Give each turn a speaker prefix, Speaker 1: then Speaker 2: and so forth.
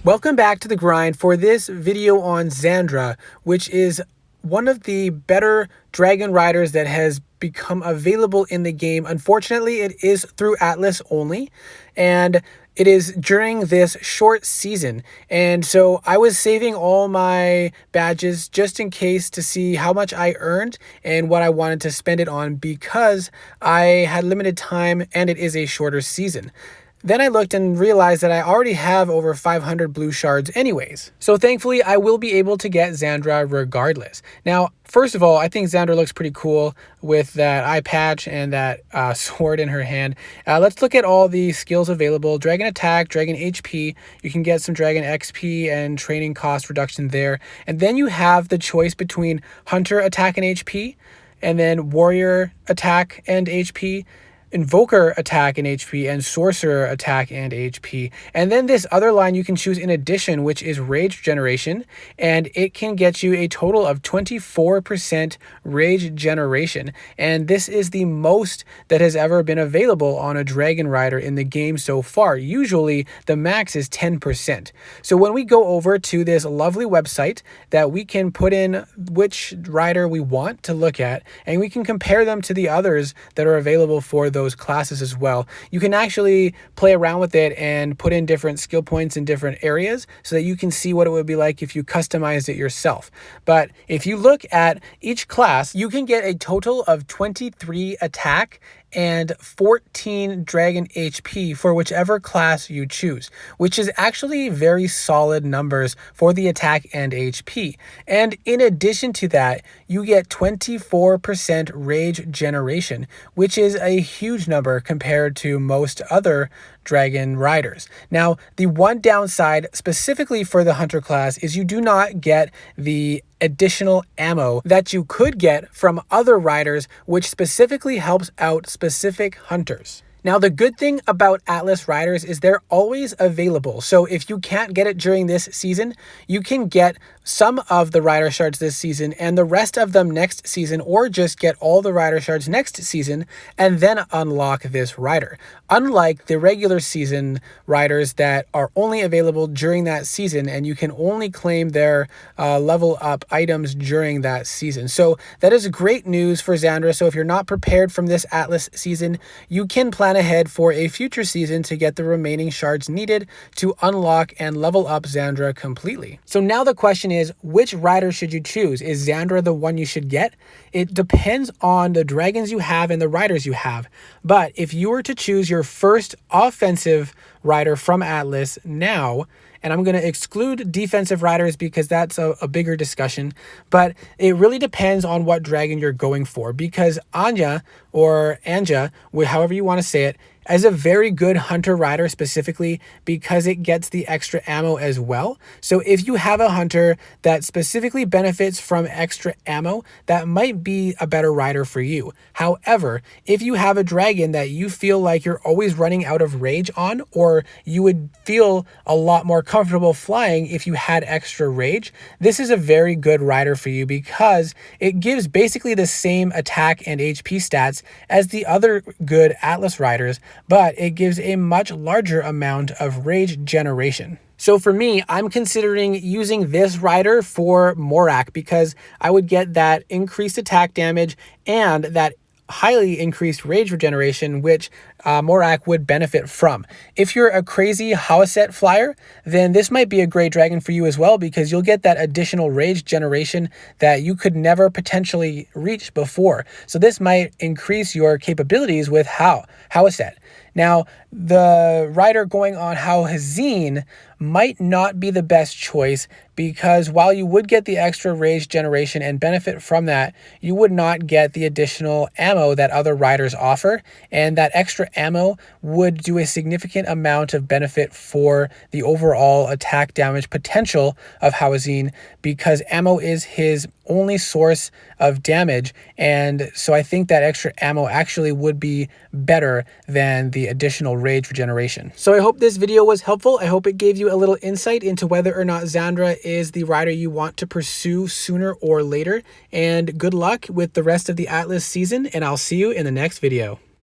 Speaker 1: Welcome back to the grind for this video on Xandra, which is one of the better dragon riders that has become available in the game. Unfortunately, it is through Atlas only, and it is during this short season. And so I was saving all my badges just in case to see how much I earned and what I wanted to spend it on, because I had limited time and it is a shorter season. Then I looked and realized that I already have over 500 blue shards anyways. So thankfully, I will be able to get Xandra regardless. Now, first of all, I think Xandra looks pretty cool with that eye patch and that sword in her hand. Let's look at all the skills available. Dragon attack, dragon HP. You can get some dragon XP and training cost reduction there. And then you have the choice between hunter attack and HP, and then warrior attack and HP, invoker attack and HP, and sorcerer attack and HP. And then this other line you can choose in addition, which is rage generation, and it can get you a total of 24% rage generation. And this is the most that has ever been available on a dragon rider in the game so far. Usually the max is 10%. So when we go over to this lovely website that we can put in which rider we want to look at, and we can compare them to the others that are available for those classes as well. You can actually play around with it and put in different skill points in different areas so that you can see what it would be like if you customized it yourself. But if you look at each class, you can get a total of 23 attack and 14 dragon HP for whichever class you choose, which is actually very solid numbers for the attack and HP. And in addition to that, you get 24% rage generation, which is a huge number compared to most other dragon riders. Now, the one downside specifically for the hunter class is you do not get the additional ammo that you could get from other riders, which specifically helps out specific hunters. Now, the good thing about Atlas riders is they're always available. So if you can't get it during this season, you can get some of the rider shards this season and the rest of them next season, or just get all the rider shards next season and then unlock this rider. Unlike the regular season riders that are only available during that season, and you can only claim their level up items during that season. So that is great news for Xandra. So if you're not prepared from this Atlas season, you can plan ahead for a future season to get the remaining shards needed to unlock and level up Xandra completely. So now the question is, which rider should you choose? Is Xandra the one you should get? It depends on the dragons you have and the riders you have. But if you were to choose your first offensive rider from Atlas now, and I'm going to exclude defensive riders because that's a bigger discussion, but it really depends on what dragon you're going for, because Anya, or Anja, however you want to say it, is a very good hunter rider specifically because it gets the extra ammo as well. So if you have a hunter that specifically benefits from extra ammo, that might be a better rider for you. However, if you have a dragon that you feel like you're always running out of rage on, or you would feel a lot more comfortable flying if you had extra rage, this is a very good rider for you because it gives basically the same attack and HP stats as the other good Atlas riders, but it gives a much larger amount of rage generation. So for me, I'm considering using this rider for Morak because I would get that increased attack damage and that highly increased rage regeneration, which Morak would benefit from. If you're a crazy Hawaset flyer, then this might be a great dragon for you as well, because you'll get that additional rage generation that you could never potentially reach before. So this might increase your capabilities with Hawaset. Now, the rider going on Hawazin might not be the best choice, because while you would get the extra rage generation and benefit from that, you would not get the additional ammo that other riders offer, and that extra ammo would do a significant amount of benefit for the overall attack damage potential of Hawazin, because ammo is his only source of damage, and so I think that extra ammo actually would be better than the additional rage regeneration. So I hope this video was helpful. I hope it gave you a little insight into whether or not Xandra is the rider you want to pursue sooner or later, and good luck with the rest of the Atlas season, and I'll see you in the next video.